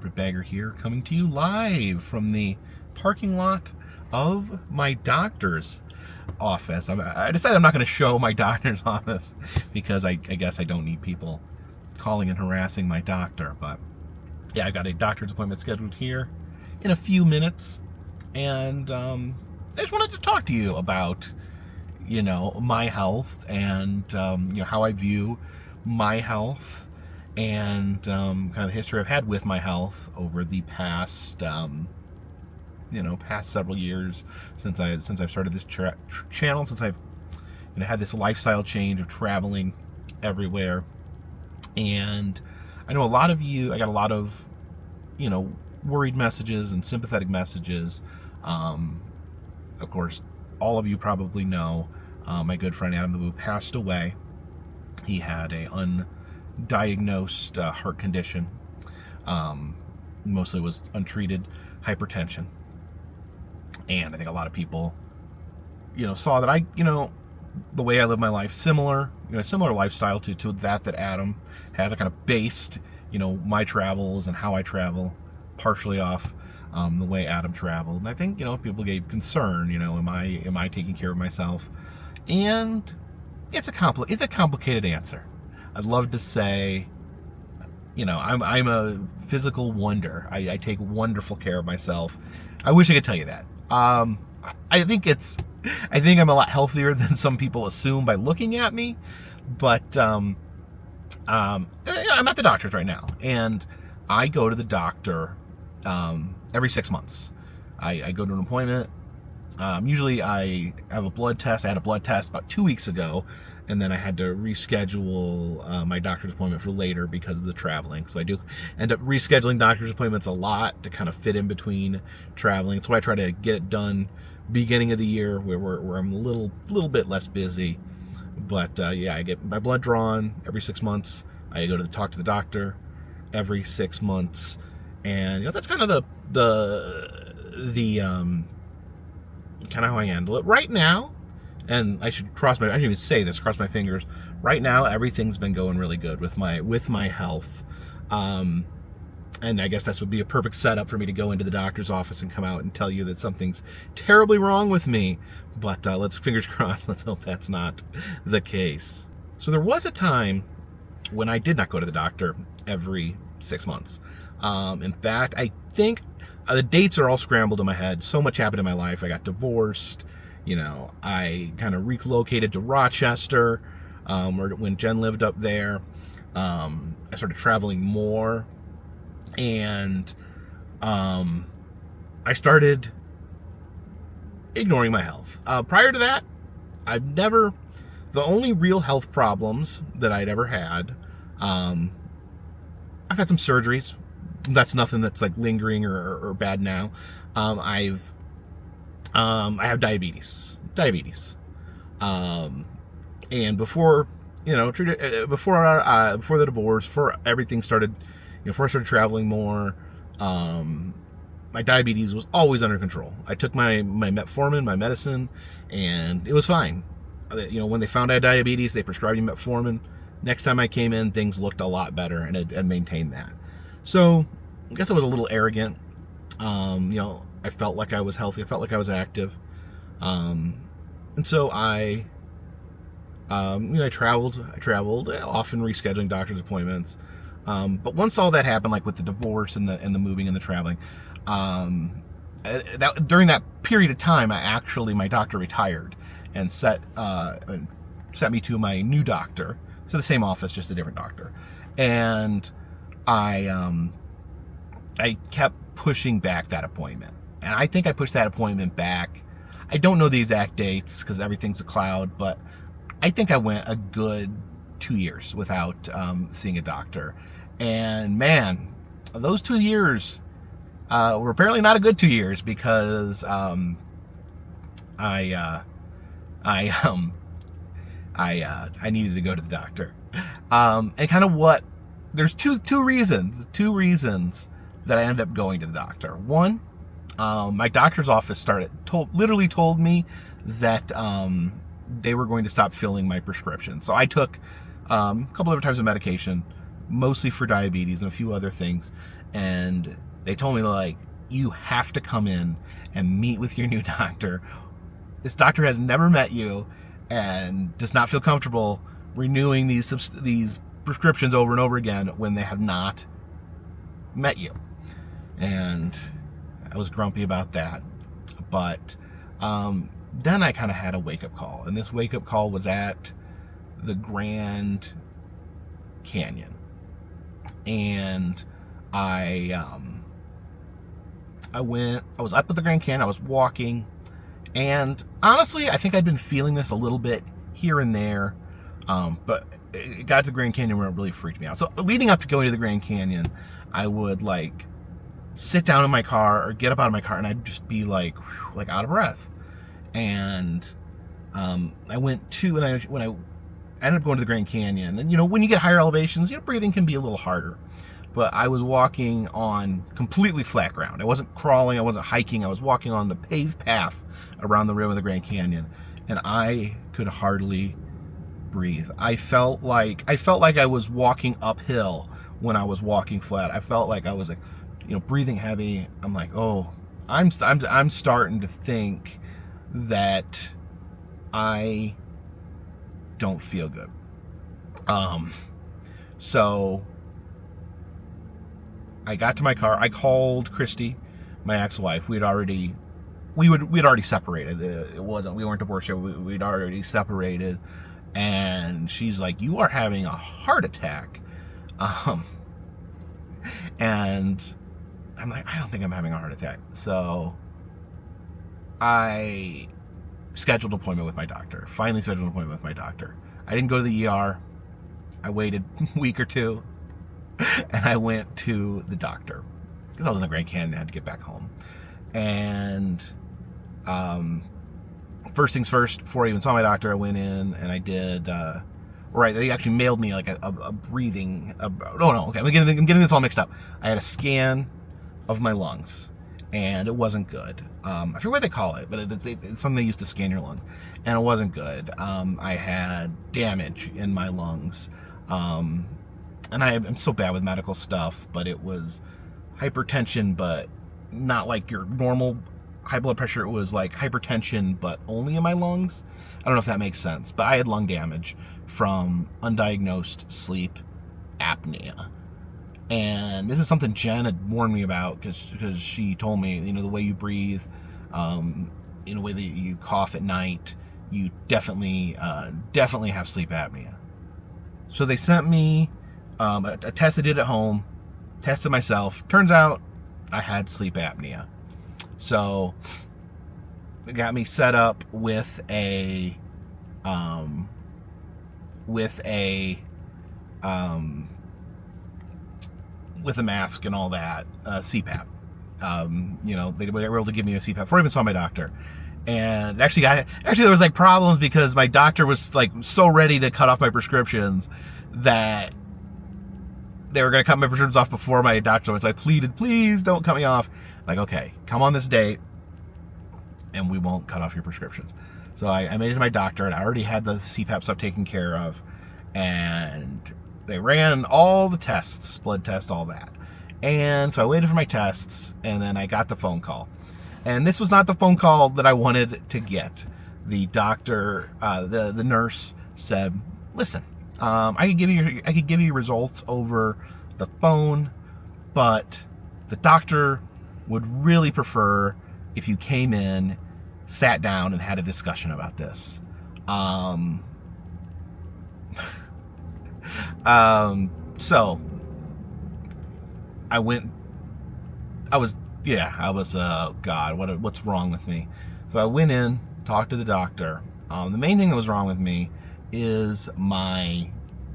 Carpetbagger here, coming to you live from the parking lot of my doctor's office. I decided I'm not going to show my doctor's office because I guess I don't need people calling and harassing my doctor. But yeah, I got a doctor's appointment scheduled here in a few minutes, and I just wanted to talk to you about, my health and how I view my health and kind of the history I've had with my health over the past past several years since I've started this channel, since I've had this lifestyle change of traveling everywhere. And I know a lot of you, I got a lot of worried messages and sympathetic messages. Of course, all of you probably know my good friend Adam, who passed away. He had a undiagnosed heart condition. Mostly was untreated hypertension. And I think a lot of people, saw that the way I live my life, similar lifestyle to that Adam has. I kind of based, my travels and how I travel partially off the way Adam traveled. And I think, people gave concern, am I taking care of myself? And it's a complicated answer. I'd love to say, I'm a physical wonder. I take wonderful care of myself. I wish I could tell you that. I think I'm a lot healthier than some people assume by looking at me, but I'm at the doctor's right now, and I go to the doctor every 6 months. I go to an appointment. Usually I have a blood test. I had a blood test about 2 weeks ago, and then I had to reschedule my doctor's appointment for later because of the traveling. So I do end up rescheduling doctor's appointments a lot to kind of fit in between traveling. That's why I try to get it done beginning of the year where I'm a little bit less busy. But I get my blood drawn every 6 months. I go to talk to the doctor every 6 months, and that's kind of the kind of how I handle it right now. And I shouldn't even say this, cross my fingers. Right now, everything's been going really good with my health. And I guess this would be a perfect setup for me to go into the doctor's office and come out and tell you that something's terribly wrong with me. But fingers crossed, let's hope that's not the case. So there was a time when I did not go to the doctor every 6 months. In fact, I think the dates are all scrambled in my head. So much happened in my life. I got divorced. I kind of relocated to Rochester, when Jen lived up there. I started traveling more, and I started ignoring my health. Prior to that, the only real health problems that I'd ever had, I've had some surgeries. That's nothing that's like lingering or bad now. I have diabetes. And before the divorce, before everything started, before I started traveling more, my diabetes was always under control. I took my metformin, my medicine, and it was fine. When they found I had diabetes, they prescribed me metformin. Next time I came in, things looked a lot better, and maintained that. So I guess I was a little arrogant. I felt like I was healthy. I felt like I was active. And so I traveled, often rescheduling doctor's appointments. But once all that happened, like with the divorce and the moving and the traveling, during that period of time, my doctor retired and sent me to my new doctor. So the same office, just a different doctor. And I kept pushing back that appointment. And I think I pushed that appointment back. I don't know the exact dates because everything's a cloud, but I think I went a good 2 years without seeing a doctor. And man, those 2 years were apparently not a good 2 years because I needed to go to the doctor. And kind of there's two reasons that I ended up going to the doctor. One, my doctor's office literally told me that they were going to stop filling my prescription. So I took a couple of types of medication, mostly for diabetes and a few other things. and they told me, like, you have to come in and meet with your new doctor. This doctor has never met you and does not feel comfortable renewing these prescriptions over and over again when they have not met you. And I was grumpy about that. But then I kind of had a wake-up call. And this wake-up call was at the Grand Canyon. And I was up at the Grand Canyon. I was walking. And honestly, I think I'd been feeling this a little bit here and there. But it got to the Grand Canyon where it really freaked me out. So leading up to going to the Grand Canyon, I would like sit down in my car or get up out of my car and I'd just be like out of breath. And I went to, and when I ended up going to the Grand Canyon, and you know, when you get higher elevations, you know, breathing can be a little harder. But I was walking on completely flat ground. I wasn't crawling, I wasn't hiking, I was walking on the paved path around the rim of the Grand Canyon, and I could hardly breathe. I felt like I was walking uphill when I was walking flat. I felt like I was, like, you know, breathing heavy. I'm like, oh, I'm starting to think that I don't feel good. So I got to my car. I called Christy, my ex-wife. We'd already separated. We weren't divorced yet. We'd already separated. And she's like, you are having a heart attack. And I'm like, I don't think I'm having a heart attack. So I scheduled an appointment with my doctor. Finally scheduled an appointment with my doctor. I didn't go to the ER. I waited a week or two. And I went to the doctor. Because I was in the Grand Canyon, I had to get back home. And first things first, before I even saw my doctor, I went in and I did, they actually mailed me like a breathing, okay, I'm getting this all mixed up. I had a scan of my lungs, and it wasn't good. I forget what they call it, but it's something they used to scan your lungs, and it wasn't good. I had damage in my lungs, and I'm so bad with medical stuff, but it was hypertension, but not like your normal high blood pressure. It was like hypertension, but only in my lungs. I don't know if that makes sense, but I had lung damage from undiagnosed sleep apnea. And this is something Jen had warned me about because she told me, you know, the way you breathe, in the way that you cough at night, you definitely have sleep apnea. So they sent me a test I did at home, tested myself. Turns out I had sleep apnea. So it got me set up with a mask and all that, CPAP. You know, they were able to give me a CPAP before I even saw my doctor. And actually there was like problems because my doctor was like so ready to cut off my prescriptions that they were going to cut my prescriptions off before my doctor was. I pleaded, please don't cut me off. Like, okay, come on this date and we won't cut off your prescriptions. So I made it to my doctor, and I already had the CPAP stuff taken care of, and they ran all the tests, blood tests, all that. And so I waited for my tests, and then I got the phone call. And this was not the phone call that I wanted to get. The doctor, the nurse said, listen, I could give you results over the phone, but the doctor would really prefer if you came in, sat down, and had a discussion about this. So I went. God, what's wrong with me? So I went in, talked to the doctor. The main thing that was wrong with me is my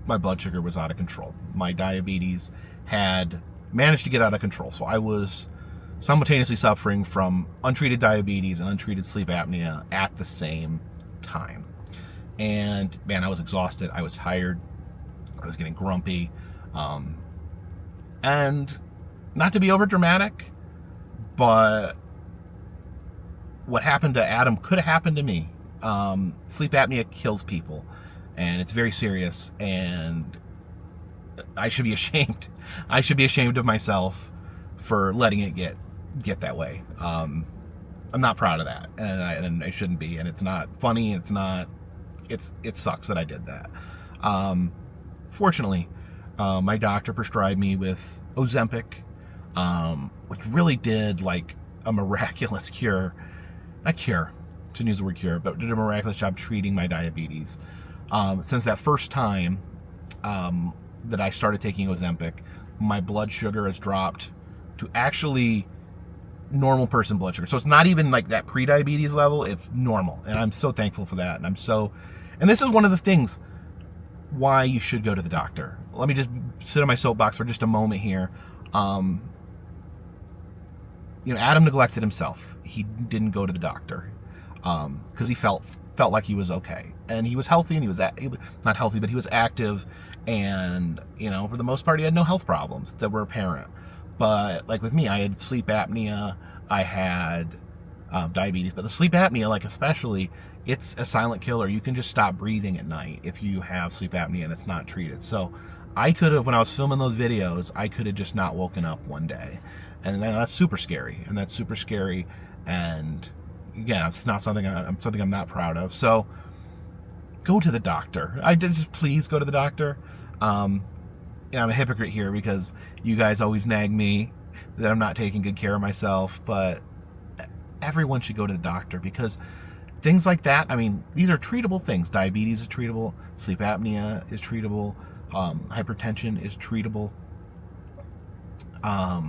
blood sugar was out of control. My diabetes had managed to get out of control. So I was simultaneously suffering from untreated diabetes and untreated sleep apnea at the same time. And man, I was exhausted. I was tired. I was getting grumpy. And not to be over dramatic, but what happened to Adam could have happened to me. Sleep apnea kills people, and it's very serious, and I should be ashamed. I should be ashamed of myself for letting it get that way. I'm not proud of that, and I shouldn't be, and it's not funny. It sucks that I did that. Fortunately, my doctor prescribed me with Ozempic, which really did like a miraculous cure. Not cure, shouldn't use the word cure, but did a miraculous job treating my diabetes. Since that first time that I started taking Ozempic, my blood sugar has dropped to actually normal person blood sugar. So it's not even like that pre-diabetes level, it's normal. And I'm so thankful for that. And this is one of the things why you should go to the doctor. Let me just sit on my soapbox for just a moment here. Adam neglected himself. He didn't go to the doctor because he felt like he was okay, and he was healthy, and he was not healthy, but he was active, and for the most part he had no health problems that were apparent. But like with me, I had sleep apnea, I had diabetes, but the sleep apnea, like especially, it's a silent killer. You can just stop breathing at night if you have sleep apnea and it's not treated. So I could have, when I was filming those videos, I could have just not woken up one day, and that's super scary. And again, it's not something I'm not proud of. So go to the doctor. Please go to the doctor. I'm a hypocrite here because you guys always nag me that I'm not taking good care of myself, but everyone should go to the doctor because things like that, these are treatable things. Diabetes is treatable, sleep apnea is treatable, hypertension is treatable. A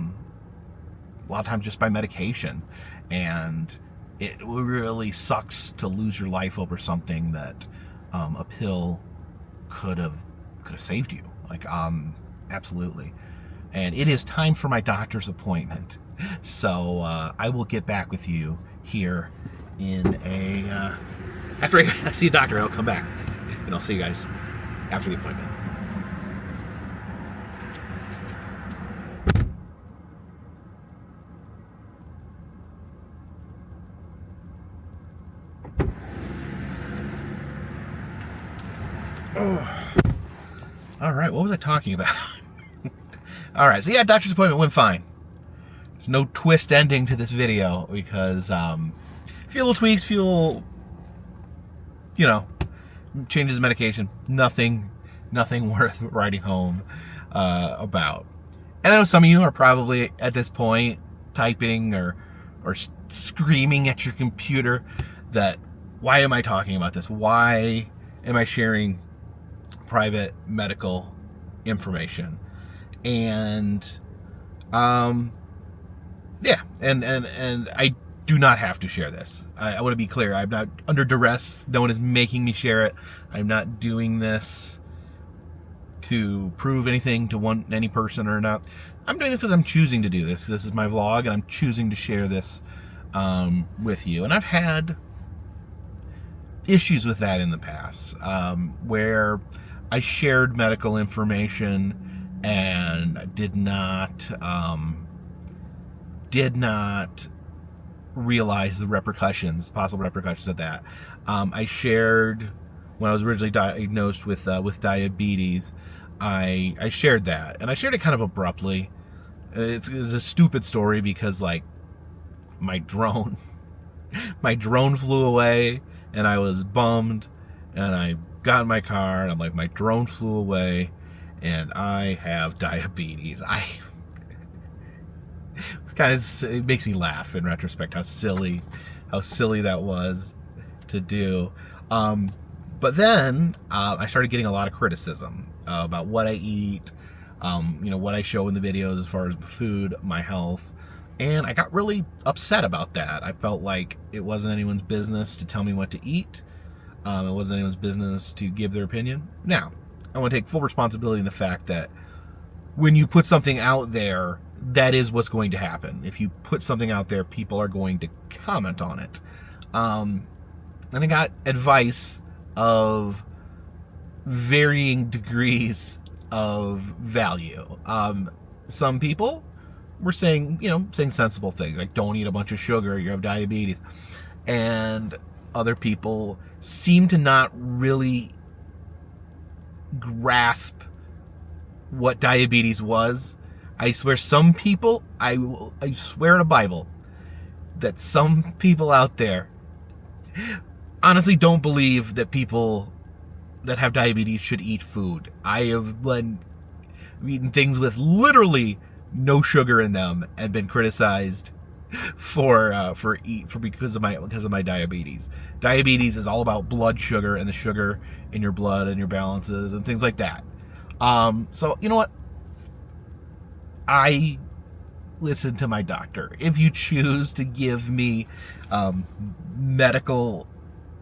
lot of times just by medication, and it really sucks to lose your life over something that a pill could have saved you. Absolutely. And it is time for my doctor's appointment. So I will get back with you here in after I see the doctor. I'll come back and I'll see you guys after the appointment. All right, what was I talking about? All right, so yeah, doctor's appointment went fine. There's no twist ending to this video because few little tweaks, changes in medication. Nothing worth writing home about. And I know some of you are probably at this point typing or screaming at your computer that, why am I talking about this? Why am I sharing private medical information? And yeah, and I do not have to share this. I want to be clear. I'm not under duress. No one is making me share it. I'm not doing this to prove anything to any person or not. I'm doing this because I'm choosing to do this. This is my vlog, and I'm choosing to share this with you. And I've had issues with that in the past, where I shared medical information and did not realize the possible repercussions of that. I shared, when I was originally diagnosed with diabetes, I shared that, and I shared it kind of abruptly. It's a stupid story because my drone flew away, and I was bummed, and I got in my car, and I'm like, my drone flew away, and I have diabetes. It makes me laugh in retrospect how silly that was to do. But then I started getting a lot of criticism about what I eat, what I show in the videos as far as food, my health. And I got really upset about that. I felt like it wasn't anyone's business to tell me what to eat. It wasn't anyone's business to give their opinion. Now, I want to take full responsibility in the fact that when you put something out there, that is what's going to happen. If you put something out there, people are going to comment on it. And I got advice of varying degrees of value. Some people were saying sensible things, like don't eat a bunch of sugar, you have diabetes. And other people seem to not really grasp what diabetes was. I swear some people, I swear to Bible, that some people out there honestly don't believe that people that have diabetes should eat food. I have been eating things with literally no sugar in them and been criticized because of my diabetes. Diabetes is all about blood sugar and the sugar in your blood and your balances and things like that. So you know what? I listen to my doctor. If you choose to give me medical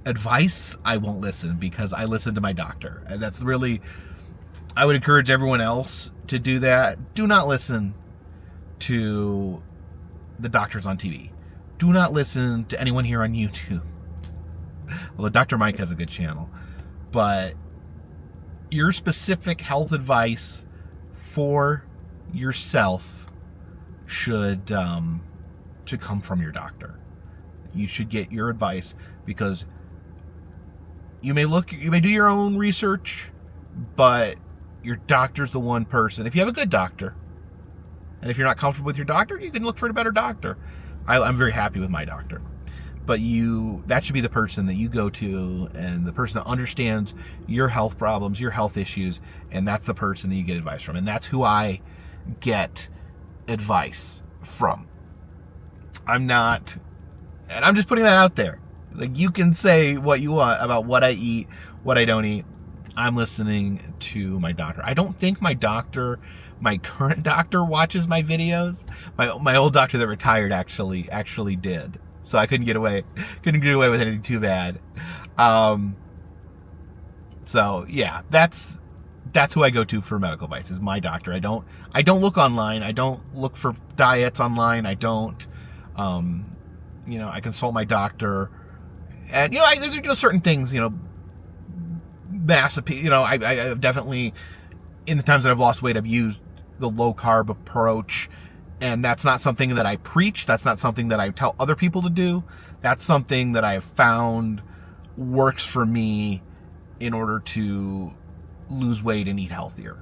advice, I won't listen, because I listen to my doctor. And that's really, I would encourage everyone else to do that. Do not listen to the doctors on TV. Do not listen to anyone here on YouTube. Although Dr. Mike has a good channel. But your specific health advice for yourself should come from your doctor. You should get your advice, because you may do your own research, but your doctor's the one person. If you have a good doctor, and if you're not comfortable with your doctor, you can look for a better doctor. I'm very happy with my doctor. But that should be the person that you go to, and the person that understands your health problems, your health issues, and that's the person that you get advice from. And that's who I get advice from. I'm just putting that out there. Like, you can say what you want about what I eat, what I don't eat. I'm listening to my doctor. I don't think my current doctor watches my videos. My old doctor that retired actually did. So I couldn't get away with anything too bad. So yeah, that's who I go to for medical advice, is my doctor. I don't look online. I don't look for diets online. I don't, I consult my doctor, and there's certain things, I've definitely, in the times that I've lost weight, I've used the low carb approach. And that's not something that I preach. That's not something that I tell other people to do. That's something that I have found works for me in order to lose weight and eat healthier.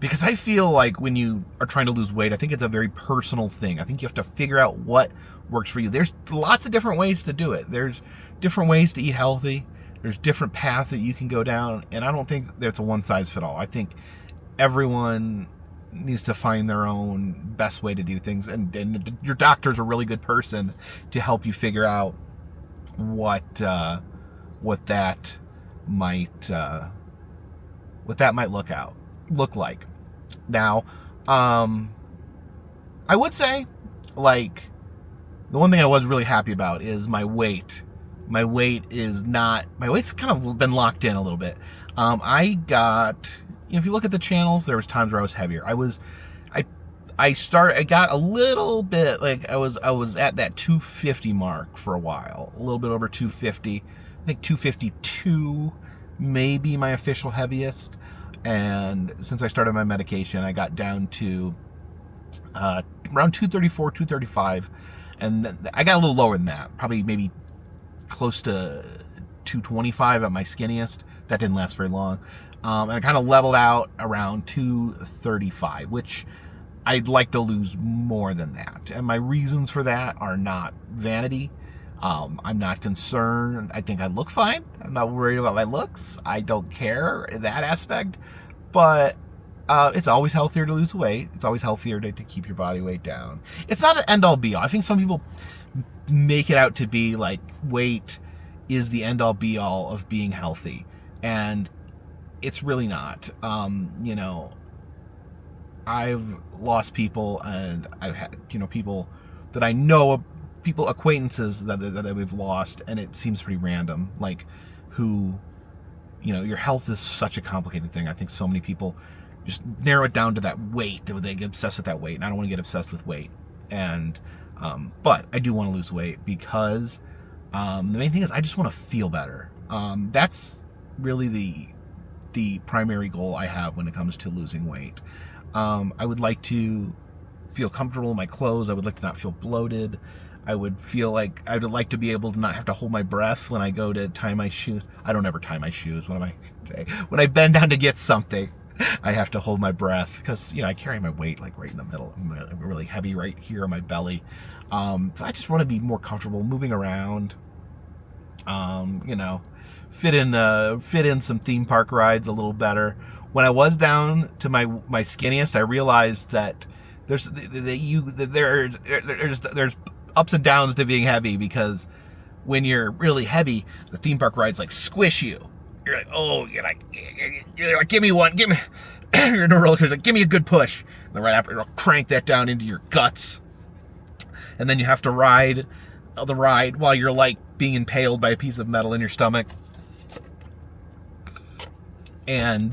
Because I feel like when you are trying to lose weight, I think it's a very personal thing. I think you have to figure out what works for you. There's lots of different ways to do it. There's different ways to eat healthy. There's different paths that you can go down. And I don't think there's a one size fit all. I think everyone needs to find their own best way to do things, and your doctor's a really good person to help you figure out what that might look like. Now, I would say, like, the one thing I was really happy about is my weight. My weight's kind of been locked in a little bit. If you look at the channels, there was times where I was heavier. I got a little bit, like, I was at that 250 mark for a while, a little bit over 250. I think 252 may be my official heaviest. And since I started my medication, I got down to around 234, 235. And then I got a little lower than that, probably maybe close to 225 at my skinniest. That didn't last very long. And I kind of leveled out around 235, which I'd like to lose more than that. And my reasons for that are not vanity. I'm not concerned. I think I look fine. I'm not worried about my looks. I don't care in that aspect. But it's always healthier to lose weight. It's always healthier to keep your body weight down. It's not an end-all be-all. I think some people make it out to be like weight is the end-all be-all of being healthy. And it's really not. I've lost people, and I've had, people that I know, acquaintances that we've lost, and it seems pretty random. Like, your health is such a complicated thing. I think so many people just narrow it down to that weight. They get obsessed with that weight, and I don't want to get obsessed with weight. And, but I do want to lose weight because the main thing is I just want to feel better. That's really the primary goal I have when it comes to losing weight. I would like to feel comfortable in my clothes. I would like to not feel bloated. I would like to be able to not have to hold my breath when I go to tie my shoes. I don't ever tie my shoes. What am I saying? When I bend down to get something, I have to hold my breath because, I carry my weight like right in the middle. I'm really heavy right here on my belly. So I just want to be more comfortable moving around. Fit in some theme park rides a little better. When I was down to my skinniest, I realized that there's ups and downs to being heavy, because when you're really heavy, the theme park rides like squish you. You're like, oh, you're like, give me one, you're in a roller coaster, like, give me a good push. And then right after, it'll crank that down into your guts. And then you have to ride the ride while you're like being impaled by a piece of metal in your stomach. And,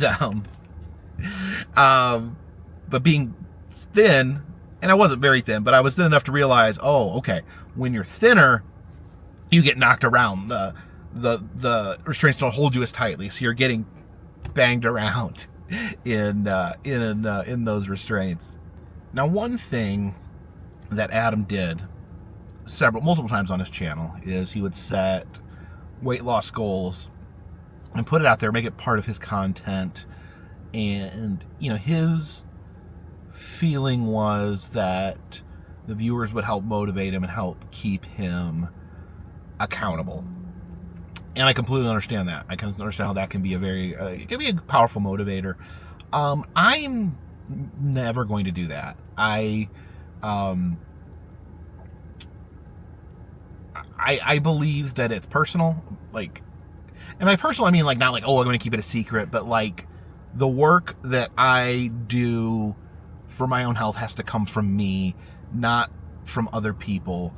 but being thin, and I wasn't very thin, but I was thin enough to realize, oh, okay, when you're thinner, you get knocked around. The restraints don't hold you as tightly, so you're getting banged around in those restraints. Now, one thing that Adam did multiple times on his channel is he would set weight loss goals and put it out there, make it part of his content. And his feeling was that the viewers would help motivate him and help keep him accountable. And I completely understand that. I can understand how that can be it can be a powerful motivator. I'm never going to do that. I believe that it's personal. Like, and by personal, I mean like not like, oh, I'm going to keep it a secret, but like the work that I do for my own health has to come from me, not from other people,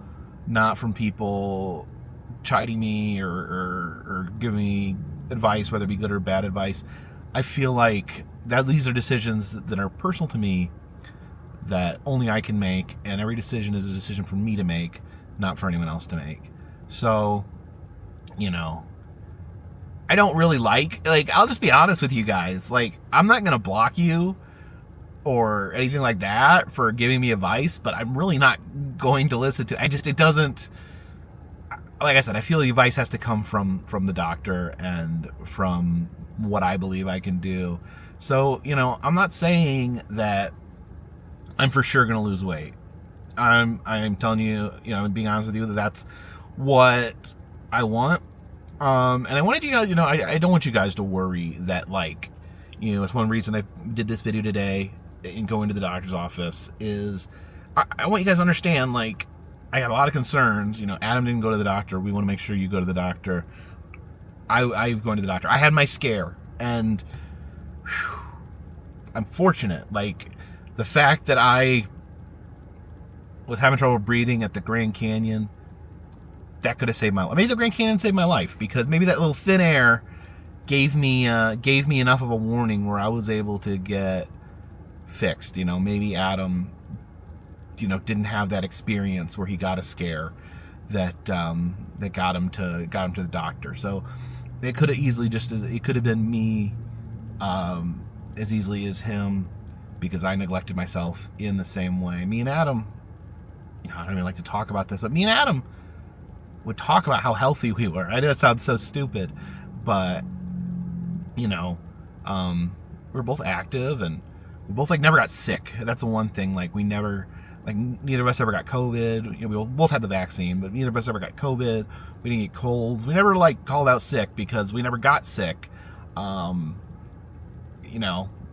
not from people chiding me or giving me advice, whether it be good or bad advice. I feel like that these are decisions that are personal to me, that only I can make, and every decision is a decision for me to make, not for anyone else to make. So, I don't really I'll just be honest with you guys. Like, I'm not going to block you or anything like that for giving me advice, but I'm really not going to listen to it. Doesn't, like I said, I feel the advice has to come from the doctor and from what I believe I can do. So, I'm not saying that I'm for sure going to lose weight. I'm telling you, I'm being honest with you, that's what I want. And I wanted you guys, I don't want you guys to worry that, like, it's one reason I did this video today and going to the doctor's office is I want you guys to understand, like, I got a lot of concerns. Adam didn't go to the doctor. We want to make sure you go to the doctor. I'm going to the doctor. I had my scare, and I'm fortunate. Like, the fact that I was having trouble breathing at the Grand Canyon, that could have saved my life. Maybe the Grand Canyon saved my life, because maybe that little thin air gave me enough of a warning where I was able to get fixed. Maybe Adam, didn't have that experience where he got a scare that got him to the doctor. So it could have easily it could have been me as easily as him, because I neglected myself in the same way. Me and Adam, I don't even like to talk about this, but me and Adam would talk about how healthy we were. I know it sounds so stupid, but we're both active, and we both never got sick. That's the one thing. Like, we never, neither of us ever got COVID. We both had the vaccine, but neither of us ever got COVID. We didn't get colds. We never called out sick because we never got sick.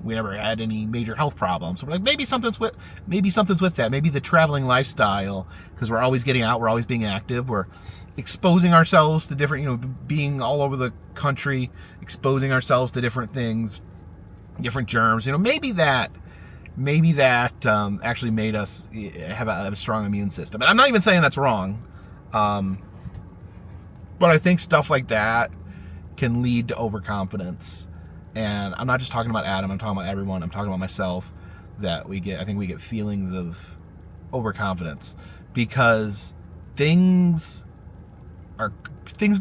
We never had any major health problems. So we're like, maybe something's with that. Maybe the traveling lifestyle, because we're always getting out, we're always being active, we're exposing ourselves to different, being all over the country, exposing ourselves to different things, different germs. Maybe that actually made us have a strong immune system. And I'm not even saying that's wrong, but I think stuff like that can lead to overconfidence. And I'm not just talking about Adam, I'm talking about everyone. I'm talking about myself, that I think we get feelings of overconfidence, because things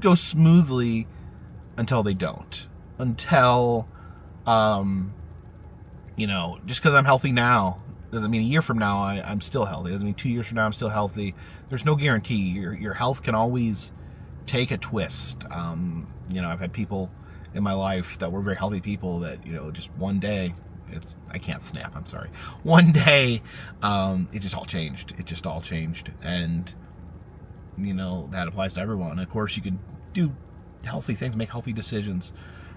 go smoothly until they don't. Until, just because I'm healthy now doesn't mean a year from now I'm still healthy. Doesn't mean 2 years from now I'm still healthy. There's no guarantee. Your health can always take a twist. I've had people in my life that were very healthy people that, just one day, I can't snap, I'm sorry. One day, it just all changed. It just all changed. And, that applies to everyone. And of course, you can do healthy things, make healthy decisions.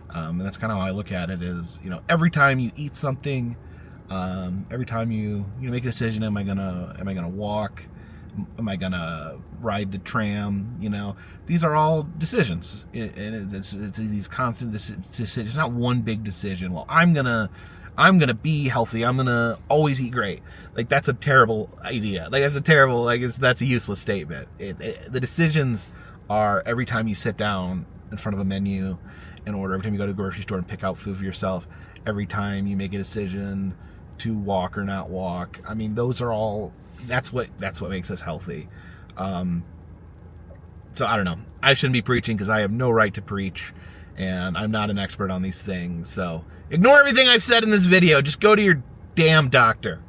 And that's kind of how I look at it is, every time you eat something, every time you make a decision, am I gonna walk? Am I gonna ride the tram? These are all decisions, and it's these constant decisions. It's not one big decision. Well, I'm gonna be healthy. I'm gonna always eat great. Like, that's a terrible idea. Like, that's a useless statement. The decisions are every time you sit down in front of a menu and order, every time you go to the grocery store and pick out food for yourself, every time you make a decision to walk or not walk. I mean, those are all. That's what makes us healthy. So I don't know. I shouldn't be preaching because I have no right to preach, and I'm not an expert on these things. So ignore everything I've said in this video. Just go to your damn doctor.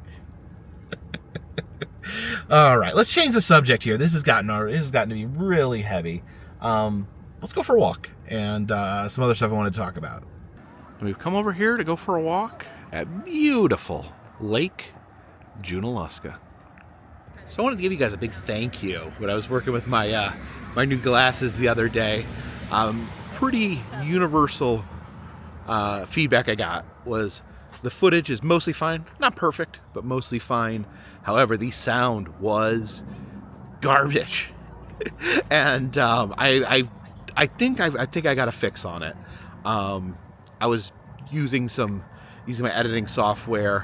All right, let's change the subject here. This has gotten to be really heavy. Let's go for a walk and some other stuff I want to talk about. We've come over here to go for a walk at beautiful Lake Junaluska. So I wanted to give you guys a big thank you when I was working with my my new glasses the other day. Pretty universal feedback I got was the footage is mostly fine, not perfect, but mostly fine. However, the sound was garbage, and I think I got a fix on it. I was using my editing software,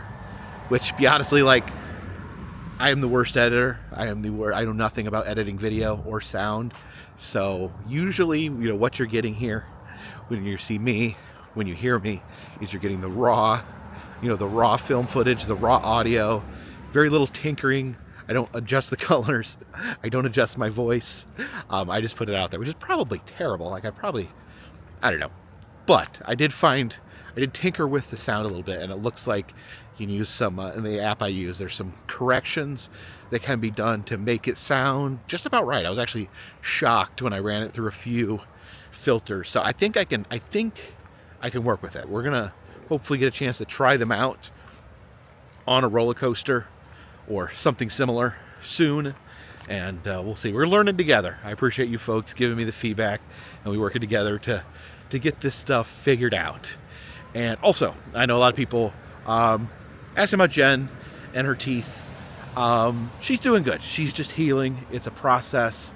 which, to be honestly, like, I am the worst editor. I know nothing about editing video or sound. So usually, what you're getting here when you see me, when you hear me, is you're getting the raw film footage, the raw audio, very little tinkering. I don't adjust the colors. I don't adjust my voice. I just put it out there, which is probably terrible. Like, I don't know. But I did tinker with the sound a little bit, and it looks like you can use some, in the app I use, there's some corrections that can be done to make it sound just about right. I was actually shocked when I ran it through a few filters. So I think I can work with it. We're gonna hopefully get a chance to try them out on a roller coaster or something similar soon, and we'll see. We're learning together. I appreciate you folks giving me the feedback, and we're working together to get this stuff figured out. And also, I know a lot of people asking about Jen and her teeth. She's doing good. She's just healing. It's a process.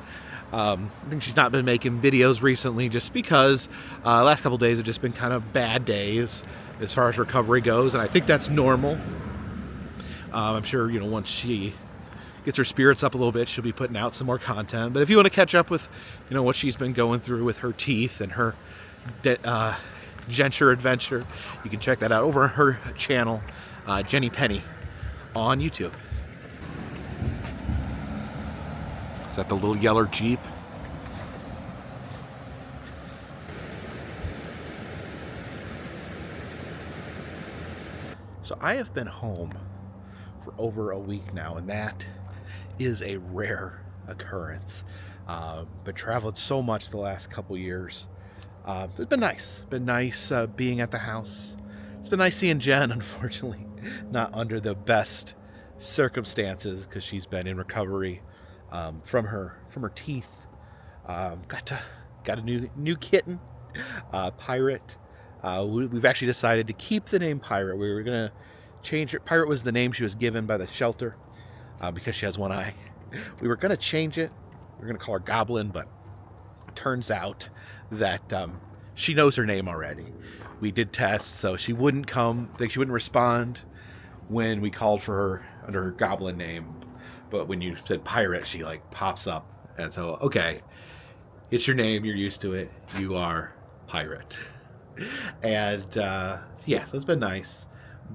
I think she's not been making videos recently just because last couple days have just been kind of bad days as far as recovery goes, and I think that's normal. I'm sure, once she gets her spirits up a little bit, she'll be putting out some more content. But if you want to catch up with, what she's been going through with her teeth and her denture adventure, you can check that out over on her channel, Jenny Penny, on YouTube. Is that the little yellow Jeep? So I have been home for over a week now, and that is a rare occurrence. But traveled so much the last couple years. It's been nice. Been nice being at the house. It's been nice seeing Jen, unfortunately, not under the best circumstances because she's been in recovery from her teeth. Got a new kitten, Pirate. We've actually decided to keep the name Pirate. We were gonna change it. Pirate was the name she was given by the shelter because she has one eye. We were gonna change it. We were gonna call her Goblin, but it turns out that she knows her name already. We did tests, so she wouldn't respond when we called for her under her Goblin name. But when you said Pirate, she pops up. And so, okay, it's your name. You're used to it. You are Pirate. And yeah, so it's been nice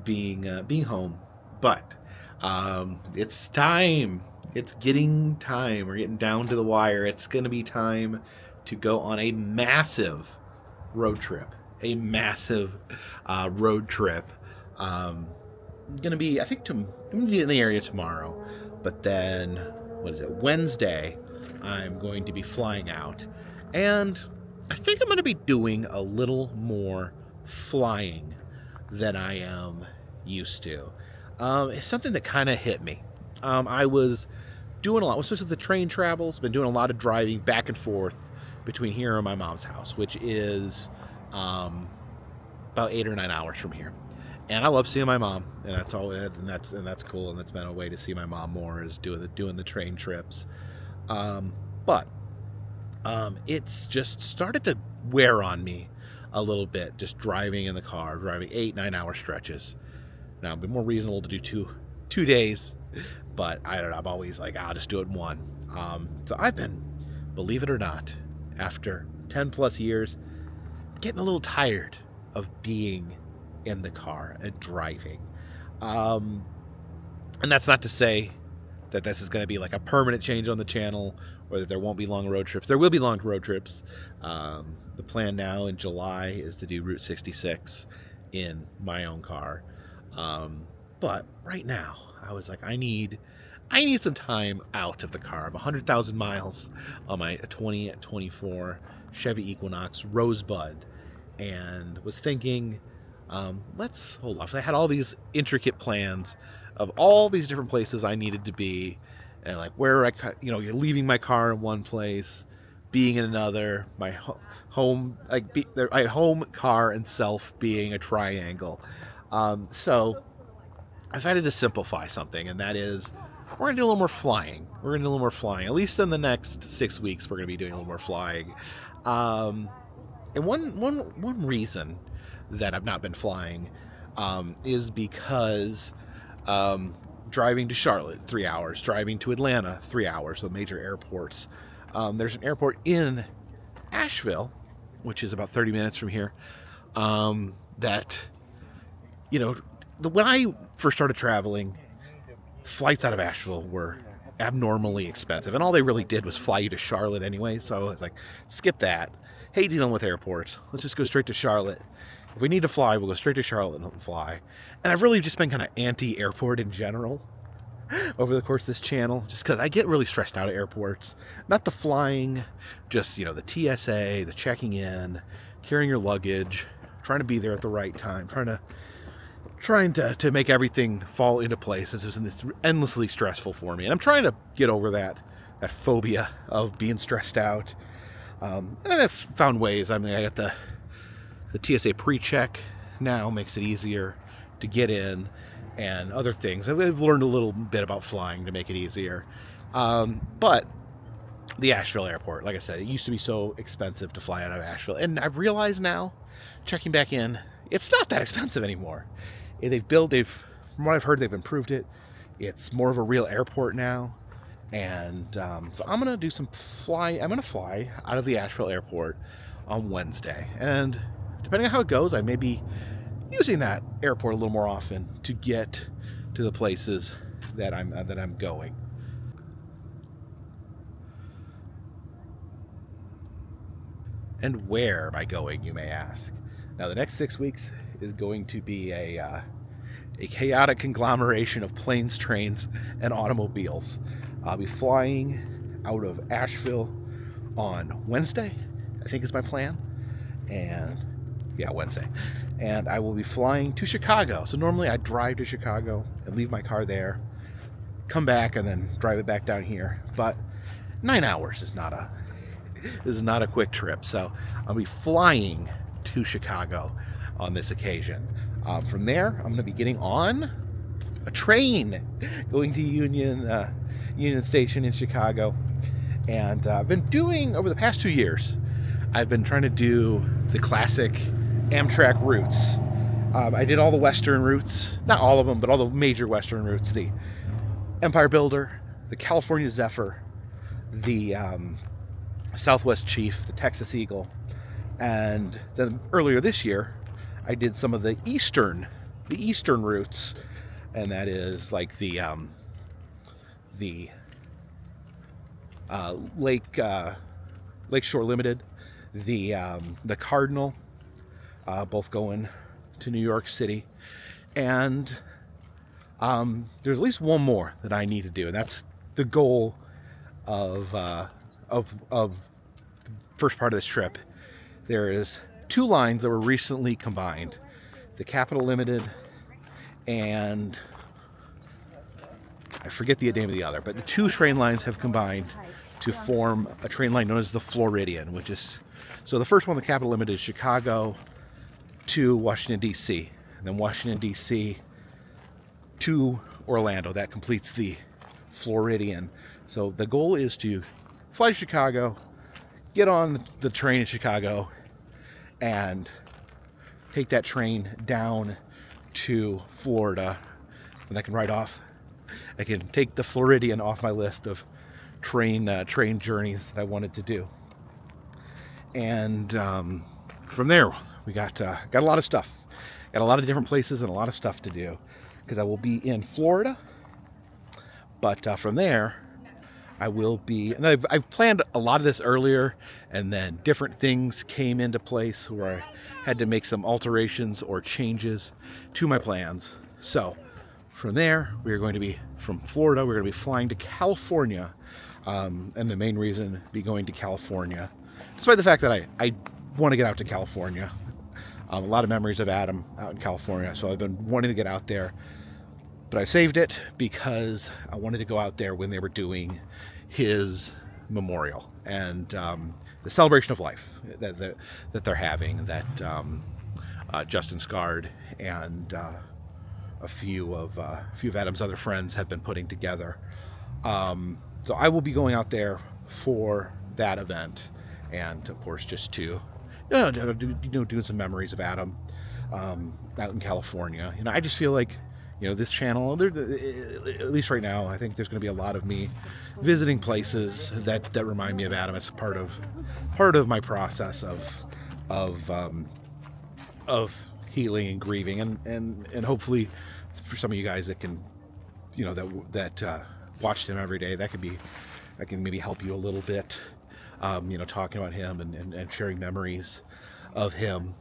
being home. But it's time. It's getting time. We're getting down to the wire. It's going to be time to go on a massive road trip. A massive road trip. Going to be, I think, I'm going to be in the area tomorrow. But then, Wednesday, I'm going to be flying out. And I think I'm going to be doing a little more flying than I am used to. It's something that kind of hit me. I was doing a lot, especially the train travels, been doing a lot of driving back and forth between here and my mom's house, which is about 8 or 9 hours from here. And I love seeing my mom, and that's all, and that's cool, and that's been a way to see my mom more, is doing the train trips. But it's just started to wear on me a little bit, just driving in the car, driving 8-9 hour stretches. Now it'd be more reasonable to do two days, but I don't know. I'm always like, I'll just do it in one. So I've been, believe it or not, after 10 plus years, getting a little tired of being in the car and driving. And that's not to say that this is going to be like a permanent change on the channel, or that there won't be long road trips. There will be long road trips. The plan now in July is to do Route 66 in my own car. But right now, I was like, I need some time out of the car. I'm 100,000 miles on my 2024 Chevy Equinox Rosebud, and was thinking, let's hold off. So I had all these intricate plans of all these different places I needed to be, and like where you're leaving my car in one place, being in another, my home, my home, car, and self being a triangle. So I decided to simplify something, and that is, we're going to do a little more flying. We're going to do a little more flying. At least in the next 6 weeks, we're going to be doing a little more flying. And one reason that I've not been flying is because driving to Charlotte, 3 hours. Driving to Atlanta, 3 hours, the major airports. There's an airport in Asheville, which is about 30 minutes from here, that, when I first started traveling, flights out of Asheville were abnormally expensive, and all they really did was fly you to Charlotte anyway, so I was like, skip that. Hate dealing with airports. Let's just go straight to Charlotte. If we need to fly, we'll go straight to Charlotte and fly. And I've really just been kind of anti-airport in general over the course of this channel, just because I get really stressed out at airports. Not the flying, just, the TSA, the checking in, carrying your luggage, trying to be there at the right time, trying to make everything fall into place. It's endlessly stressful for me, and I'm trying to get over that phobia of being stressed out. And I've found ways. I mean, I got the TSA pre-check now, makes it easier to get in, and other things. I've learned a little bit about flying to make it easier. But the Asheville airport, like I said, it used to be so expensive to fly out of Asheville, and I've realized now, checking back in, it's not that expensive anymore. From what I've heard, they've improved it. It's more of a real airport now. And so I'm going to do some I'm going to fly out of the Asheville airport on Wednesday. And depending on how it goes, I may be using that airport a little more often to get to the places that I'm going. And where am I going, you may ask? Now, the next 6 weeks is going to be a chaotic conglomeration of planes, trains, and automobiles. I'll be flying out of Asheville on Wednesday, I think is my plan. Wednesday. And I will be flying to Chicago. So normally I drive to Chicago and leave my car there, come back, and then drive it back down here. But 9 hours is not a quick trip. So I'll be flying to Chicago on this occasion. From there, I'm going to be getting on a train going to Union Station in Chicago. And I've been doing, over the past 2 years, I've been trying to do the classic Amtrak routes. I did all the Western routes, not all of them, but all the major Western routes: the Empire Builder, the California Zephyr, the Southwest Chief, the Texas Eagle, and then earlier this year, I did some of the eastern routes, and that is like the Lakeshore Limited, the Cardinal, both going to New York City, and there's at least one more that I need to do, and that's the goal of first part of this trip, there is 2 lines that were recently combined. The Capital Limited and I forget the name of the other, but the 2 train lines have combined to form a train line known as the Floridian, which is, so the first one, the Capital Limited, is Chicago to Washington, D.C., and then Washington, D.C. to Orlando. That completes the Floridian. So the goal is to fly to Chicago, get on the train in Chicago, and take that train down to Florida, and I can ride off. I can take the Floridian off my list of train journeys that I wanted to do. And from there, we got a lot of stuff. Got a lot of different places and a lot of stuff to do because I will be in Florida. But from there, I will be, and I've planned a lot of this earlier, and then different things came into place where I had to make some alterations or changes to my plans. So from there, we are going to be, from Florida, we're going to be flying to California. And the main reason be going to California, despite the fact that I want to get out to California. A lot of memories of Adam out in California, so I've been wanting to get out there. But I saved it because I wanted to go out there when they were doing his memorial and the celebration of life that they're having, that Justin Scard and a few of Adam's other friends have been putting together. So I will be going out there for that event, and of course just to doing some memories of Adam out in California. I just feel like this channel, at least right now, I think there's going to be a lot of me visiting places that remind me of Adam as part of my process of healing and grieving, and hopefully for some of you guys that can that watched him every day, that can maybe help you a little bit, talking about him and sharing memories of him.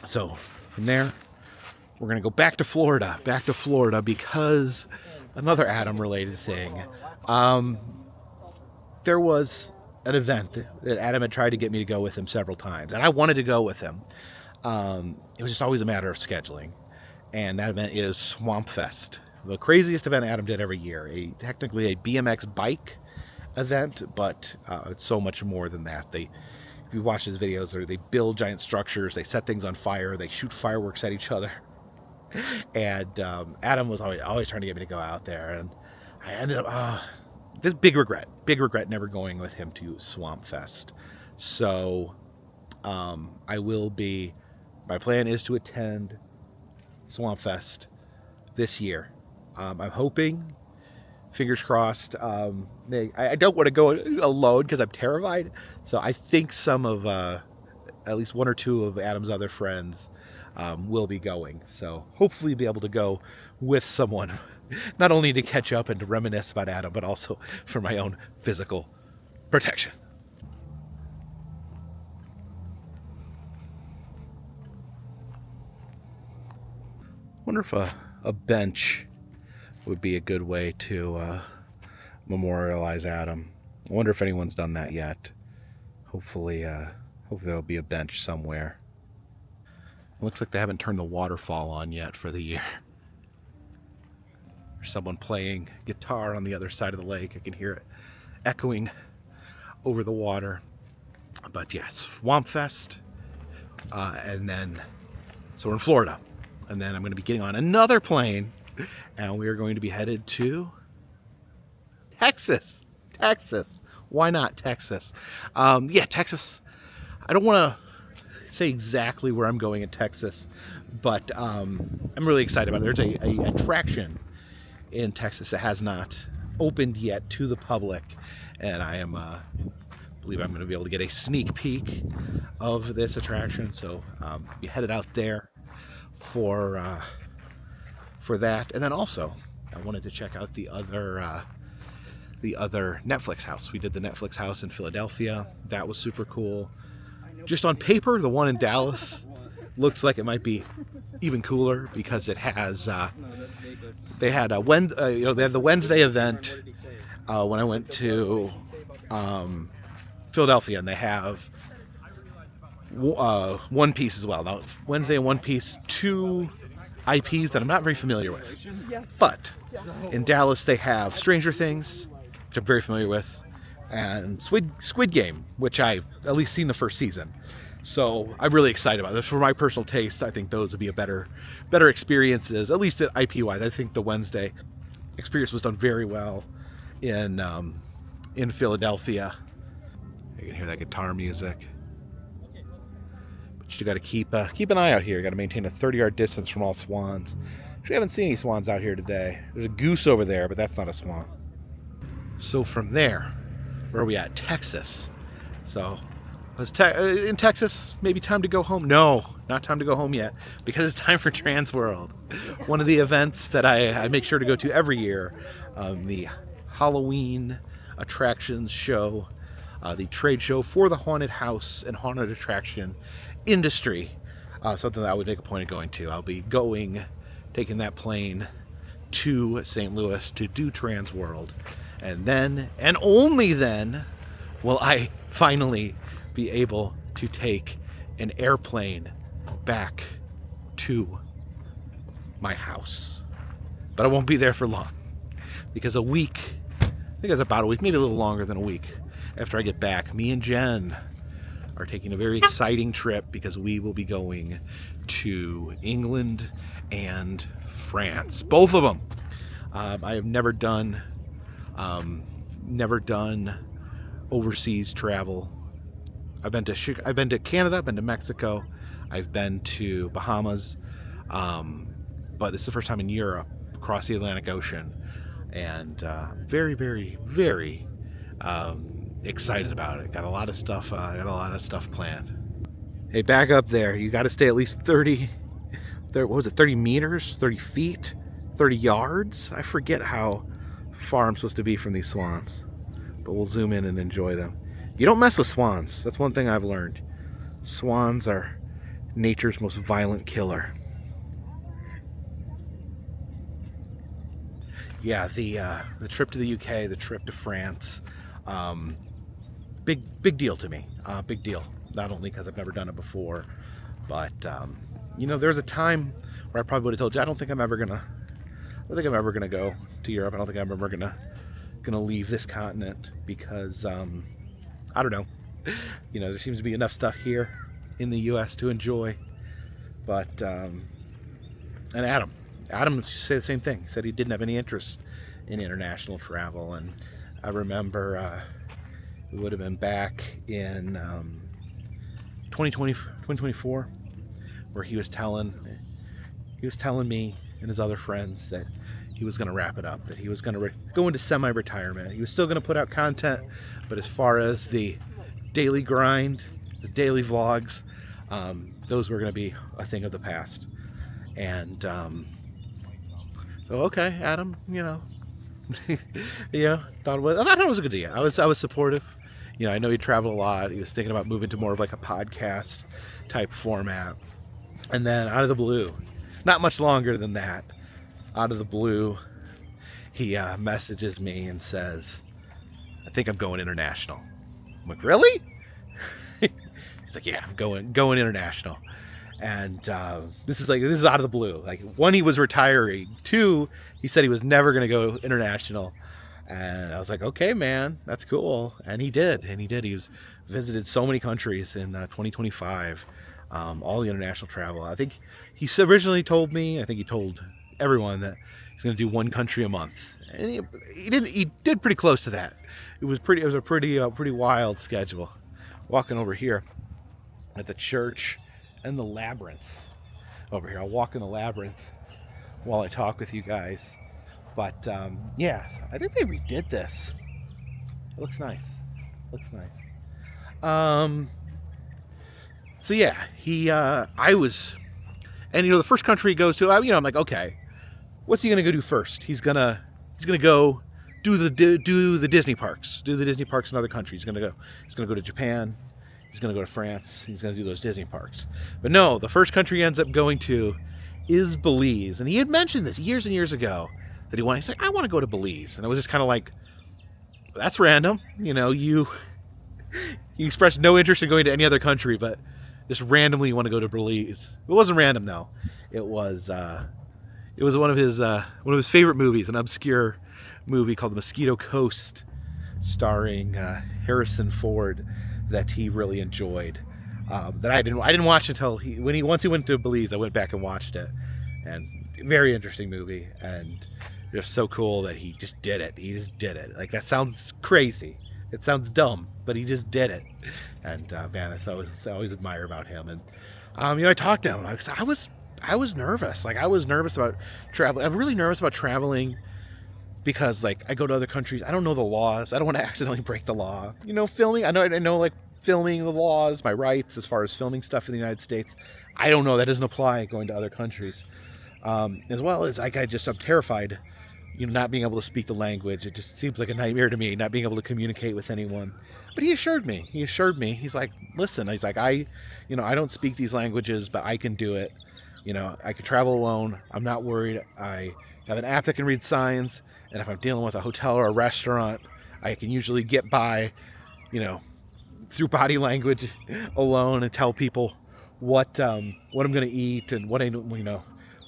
So from there, we're going to go back to Florida because another Adam related thing. There was an event that Adam had tried to get me to go with him several times, and I wanted to go with him. It was just always a matter of scheduling, and that event is Swamp Fest, the craziest event Adam did every year. Technically a BMX bike event, but it's so much more than that. If you watch his videos, they build giant structures, they set things on fire, they shoot fireworks at each other. And Adam was always trying to get me to go out there, and I ended up this big regret never going with him to Swamp Fest. So my plan is to attend Swamp Fest this year. I'm hoping, fingers crossed. I don't want to go alone because I'm terrified. So I think some of, at least 1 or 2 of Adam's other friends will be going. So hopefully be able to go with someone, not only to catch up and to reminisce about Adam, but also for my own physical protection. Wonder if a bench would be a good way to memorialize Adam. I wonder if anyone's done that yet. Hopefully there'll be a bench somewhere. It looks like they haven't turned the waterfall on yet for the year. There's someone playing guitar on the other side of the lake. I can hear it echoing over the water. But yes, Swamp Fest, and then so we're in Florida, and then I'm going to be getting on another plane, and we are going to be headed to Texas. Why not Texas? Texas. I don't want to say exactly where I'm going in Texas, but I'm really excited about it. There's a attraction in Texas that has not opened yet to the public, and I believe I'm going to be able to get a sneak peek of this attraction. So be headed out there for that, and then also I wanted to check out the other Netflix house. We did the Netflix house in Philadelphia. That was super cool. Just on paper, the one in Dallas looks like it might be even cooler because it has they had the Wednesday event when I went to Philadelphia, and they have One Piece as well. Now, Wednesday and One Piece, two IPs that I'm not very familiar with. But in Dallas, they have Stranger Things, which I'm very familiar with, and Squid Game, which I've at least seen the first season. So I'm really excited about this. For my personal taste, I think those would be a better experiences, at least at IP-wise. I think the Wednesday experience was done very well in Philadelphia. You can hear that guitar music. But you got to keep an eye out here. You got to maintain a 30-yard distance from all swans. Actually, I haven't seen any swans out here today. There's a goose over there, but that's not a swan. So from there, where are we at? Texas. So in Texas, maybe time to go home? No, not time to go home yet, because it's time for Transworld. One of the events that I make sure to go to every year, the Halloween attractions show, the trade show for the haunted house and haunted attraction industry. Something that I would make a point of going to. I'll be taking that plane to St. Louis to do Transworld. And then, and only then, will I finally be able to take an airplane back to my house. But I won't be there for long, because a week, I think it's about a week, maybe a little longer than a week after I get back, me and Jen are taking a very exciting trip, because we will be going to England and France, both of them. I have never done overseas travel. I've been to Canada, I've been to Mexico, I've been to Bahamas, but this is the first time in Europe, across the Atlantic Ocean, and very, very, very excited about it. Got a lot of stuff planned. Hey, back up there, you got to stay at least 30 meters, 30 feet, 30 yards? I forget how far I'm supposed to be from these swans, but we'll zoom in and enjoy them. You don't mess with swans. That's one thing I've learned. Swans are nature's most violent killer. Yeah, the trip to the UK, the trip to France, big deal to me. Big deal. Not only because I've never done it before, but there was a time where I probably would have told you I don't think I'm ever gonna go to Europe. I don't think I'm ever gonna leave this continent, because I don't know. There seems to be enough stuff here in the U.S. to enjoy. But and Adam said the same thing. He said he didn't have any interest in international travel, and I remember it would have been back in 2024, where he was telling me and his other friends that he was going to wrap it up, that he was going to go into semi-retirement. He was still going to put out content, but as far as the daily grind, the daily vlogs, those were going to be a thing of the past. And so, okay, Adam, yeah, I thought it was a good idea. I was supportive. I know he traveled a lot. He was thinking about moving to more of like a podcast type format. And then out of the blue, not much longer than that, out of the blue, he messages me and says, "I think I'm going international." I'm like, "Really?" He's like, "Yeah, I'm going international." And this is out of the blue. Like, one, he was retiring. Two, he said he was never going to go international. And I was like, okay, man, that's cool. And he did. He was visited so many countries in 2025, all the international travel. I think he originally told me, I think he told everyone that he's going to do one country a month. And he did pretty close to that. It was a pretty wild schedule. Walking over here at the church and the labyrinth over here. I'll walk in the labyrinth while I talk with you guys. But yeah, I think they redid this. It looks nice. So yeah, the first country he goes to, I'm like, okay, what's he gonna go do first? He's gonna go do the Disney parks, in other countries. He's gonna go to Japan. He's gonna go to France. He's gonna do those Disney parks. But no, the first country he ends up going to is Belize. And he had mentioned this years and years ago, that he's like, I want to go to Belize. And I was just kind of like, that's random. You expressed no interest in going to any other country, but just randomly want to go to Belize. It wasn't random though. It was one of his favorite movies, an obscure movie called The Mosquito Coast, starring Harrison Ford, that he really enjoyed. That I didn't watch until once he went to Belize. I went back and watched it, and very interesting movie, and it's so cool that he just did it. He just did it. Like, that sounds crazy. It sounds dumb, but he just did it. And man, I always admire about him. And I talked to him. I was nervous. Like, I was nervous about traveling. I'm really nervous about traveling because, like, I go to other countries. I don't know the laws. I don't want to accidentally break the law. Filming. I know, like, filming the laws, my rights as far as filming stuff in the United States. I don't know. That doesn't apply going to other countries. As well as, like, I'm terrified, not being able to speak the language. It just seems like a nightmare to me, not being able to communicate with anyone. But he assured me. He's like, listen, he's like, I don't speak these languages, but I can do it. I can travel alone. I'm not worried. I have an app that can read signs, and if I'm dealing with a hotel or a restaurant, I can usually get by, through body language alone, and tell people what I'm going to eat and what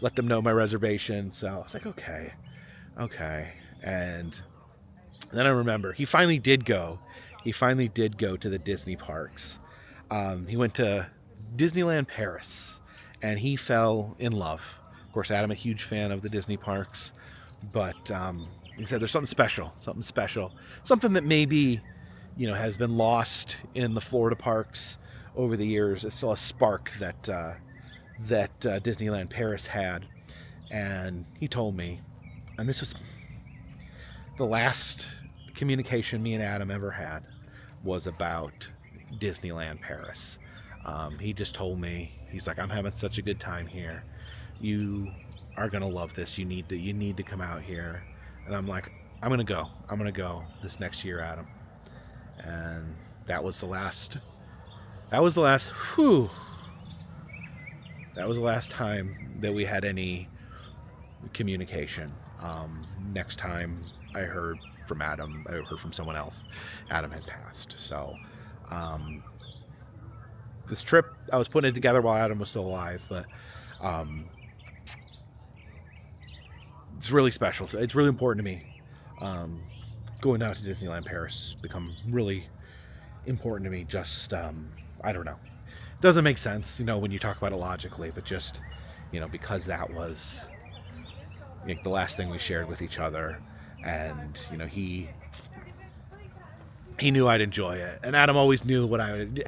let them know my reservation. So I was like, okay. And then I remember he finally did go to the Disney parks. He went to Disneyland Paris, and he fell in love. Of course, Adam, a huge fan of the Disney parks, but he said there's something special, something that maybe, has been lost in the Florida parks over the years. It's still a spark that Disneyland Paris had. And he told me, and this was the last communication me and Adam ever had, was about Disneyland Paris. He just told me, he's like, I'm having such a good time here. You are gonna love this. You need to come out here. And I'm like, I'm gonna go this next year, Adam. And that was the last time that we had any communication. Next time I heard from Adam, I heard from someone else. Adam had passed. So this trip, I was putting it together while Adam was still alive, but it's really special. It's really important to me. Going down to Disneyland Paris become really important to me. Just I don't know. It doesn't make sense, when you talk about it logically, but just, because that was the last thing we shared with each other, and he knew I'd enjoy it, and Adam always knew what I would.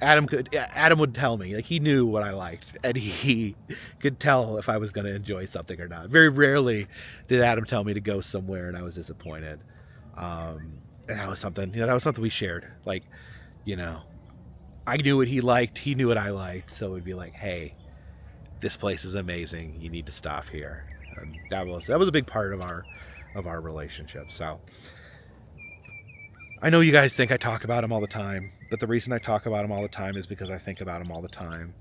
Adam would tell me, like, he knew what I liked, and he could tell if I was going to enjoy something or not. Very rarely did Adam tell me to go somewhere and I was disappointed. And that was something, we shared. Like, I knew what he liked, he knew what I liked, so it would be like, hey, this place is amazing, you need to stop here. And that was a big part of our relationship. So I know you guys think I talk about him all the time, but the reason I talk about him all the time is because I think about him all the time,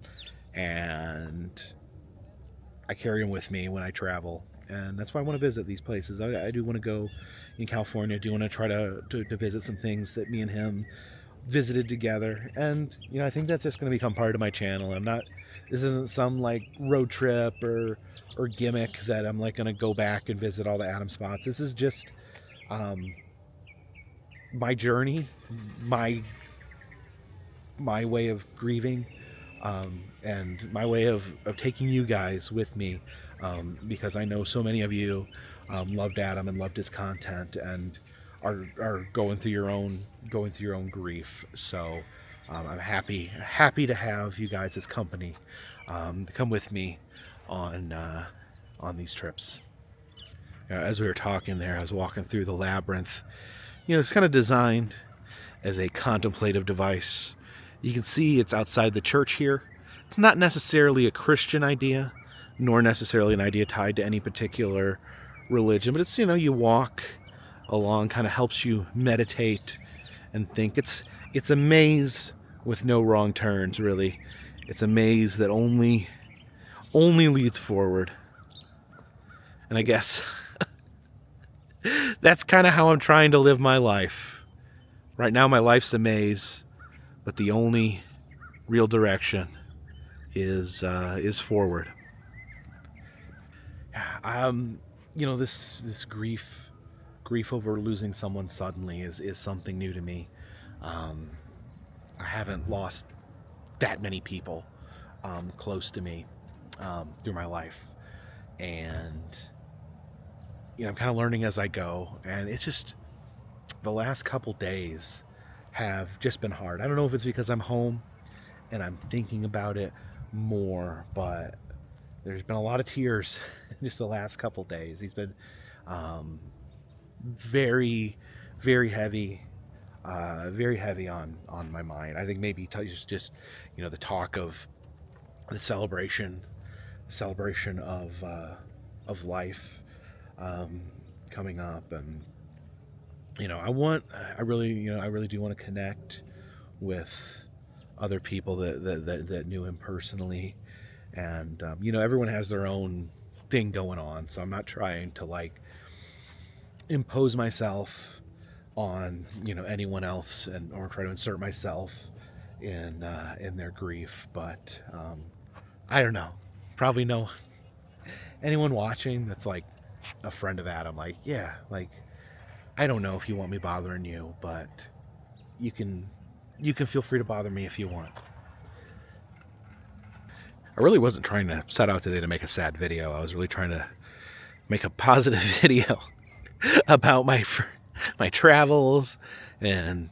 and I carry him with me when I travel, and that's why I want to visit these places. I do want to go in California. I do want to try to visit some things that me and him visited together, and I think that's just going to become part of my channel. This isn't some like road trip or gimmick that I'm like going to go back and visit all the Adam spots. This is just my journey, my way of grieving, and my way of taking you guys with me, because I know so many of you loved Adam and loved his content and are going through your own grief. So I'm happy to have you guys as company, to come with me on these trips. As we were talking there, I was walking through the labyrinth. It's kind of designed as a contemplative device. You can see it's outside the church here. It's not necessarily a Christian idea, nor necessarily an idea tied to any particular religion, but it's, you walk along, kind of helps you meditate and think. It's a maze with no wrong turns, really. It's a maze that only leads forward. And I guess that's kind of how I'm trying to live my life. Right now my life's a maze, but the only real direction is forward. You know, this grief over losing someone suddenly is something new to me. Um, I haven't lost that many people close to me through my life, and you know, I'm kind of learning as I go, and it's just the last couple days have just been hard. I don't know if it's because I'm home and I'm thinking about it more, but there's been a lot of tears just the last couple days. He's been um, very, very heavy on my mind. I think maybe just you know, the talk of the celebration of life um, coming up, and you know, I really do want to connect with other people that knew him personally, and you know, everyone has their own thing going on, so I'm not trying to like impose myself on, you know, anyone else, and or try to insert myself in their grief, but I don't know, probably no anyone watching that's like a friend of Adam, like, yeah, like, I don't know if you want me bothering you, but you can feel free to bother me if you want. I really wasn't trying to set out today to make a sad video. I was really trying to make a positive video about my travels, and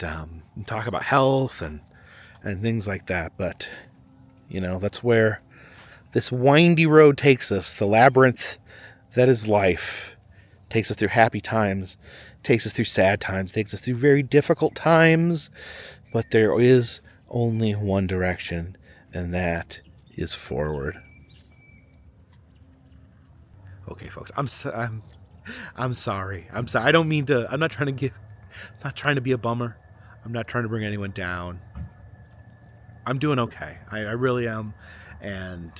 talk about health and things like that. But you know, that's where this windy road takes us. The labyrinth that is life takes us through happy times, takes us through sad times, takes us through very difficult times. But there is only one direction, and that is forward. Okay, folks, I'm sorry. I'm sorry. I don't mean to. I'm not trying to be a bummer. I'm not trying to bring anyone down. I'm doing okay. I really am, and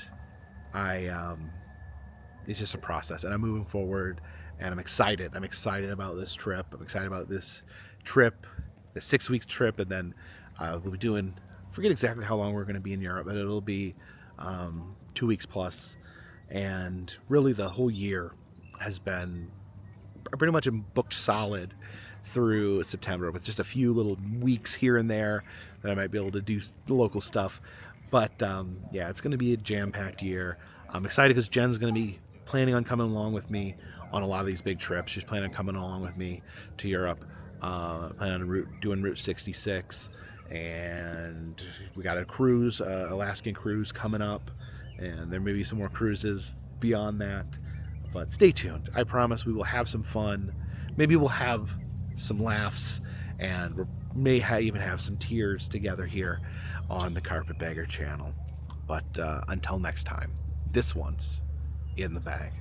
it's just a process, and I'm moving forward, and I'm excited. I'm excited about this trip. I'm excited about this trip, the 6 week trip, and then we'll be doing. I forget exactly how long we're going to be in Europe, but it'll be 2 weeks plus, and really the whole year has been pretty much booked solid through September, with just a few little weeks here and there that I might be able to do local stuff. But yeah, it's going to be a jam-packed year. I'm excited because Jen's going to be planning on coming along with me on a lot of these big trips. She's planning on coming along with me to Europe, planning on doing Route 66, and we got a cruise, Alaskan cruise coming up, and there may be some more cruises beyond that. But stay tuned. I promise we will have some fun. Maybe we'll have some laughs, and we may even have some tears together here on the Carpetbagger channel. But until next time, this one's in the bag.